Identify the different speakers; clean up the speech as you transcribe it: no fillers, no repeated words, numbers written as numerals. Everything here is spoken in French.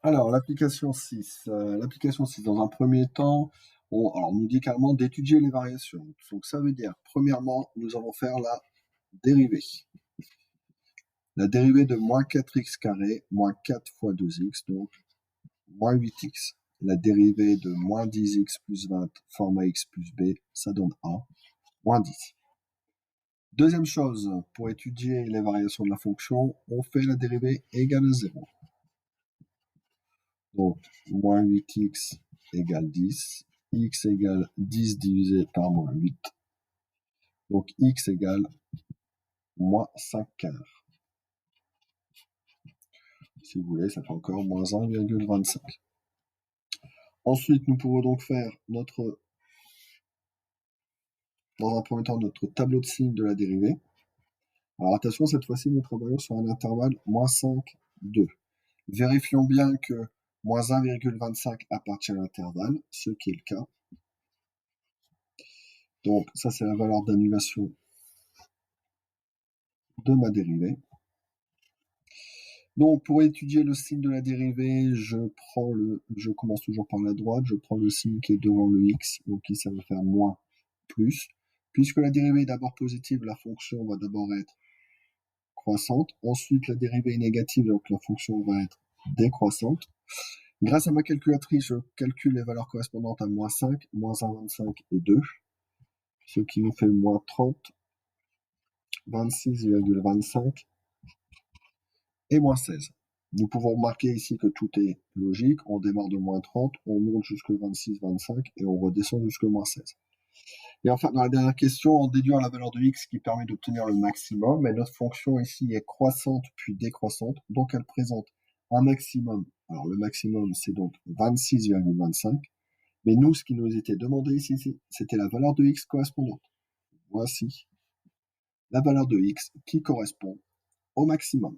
Speaker 1: Alors, l'application 6. L'application 6, dans un premier temps, on nous dit carrément d'étudier les variations. Donc, ça veut dire, premièrement, nous allons faire la dérivée. La dérivée de moins 4x carré, moins 4 fois 2x, donc moins 8x. La dérivée de moins 10x plus 20, format x plus b, ça donne 1, moins 10. Deuxième chose, pour étudier les variations de la fonction, on fait la dérivée égale à 0. Donc, moins 8x égale 10, x égale 10 divisé par moins 8. Donc, x égale moins 5 quarts. Si vous voulez, ça fait encore moins 1,25. Ensuite, nous pouvons donc faire dans un premier temps, notre tableau de signes de la dérivée. Alors attention, cette fois-ci, nous travaillons sur un intervalle moins 5, 2. Vérifions bien que moins 1,25 appartient à l'intervalle, ce qui est le cas. Donc ça, c'est la valeur d'annulation de ma dérivée. Donc pour étudier le signe de la dérivée, je commence toujours par la droite, je prends le signe qui est devant le x, donc ici ça va faire moins, plus. Puisque la dérivée est d'abord positive, la fonction va d'abord être croissante. Ensuite, la dérivée est négative, donc la fonction va être décroissante. Grâce à ma calculatrice, je calcule les valeurs correspondantes à moins 5, moins 1,25 et 2, ce qui nous fait moins 30, 26,25 et moins 16. Nous pouvons remarquer ici que tout est logique. On démarre de moins 30, on monte jusqu'à 26, 25 et on redescend jusqu'à moins 16. Et enfin, dans la dernière question, on déduit la valeur de x qui permet d'obtenir le maximum. Et notre fonction ici est croissante puis décroissante, donc elle présente un maximum. Alors le maximum, c'est donc 26,25. Mais nous, ce qui nous était demandé ici, c'était la valeur de x correspondante. Voici la valeur de x qui correspond au maximum.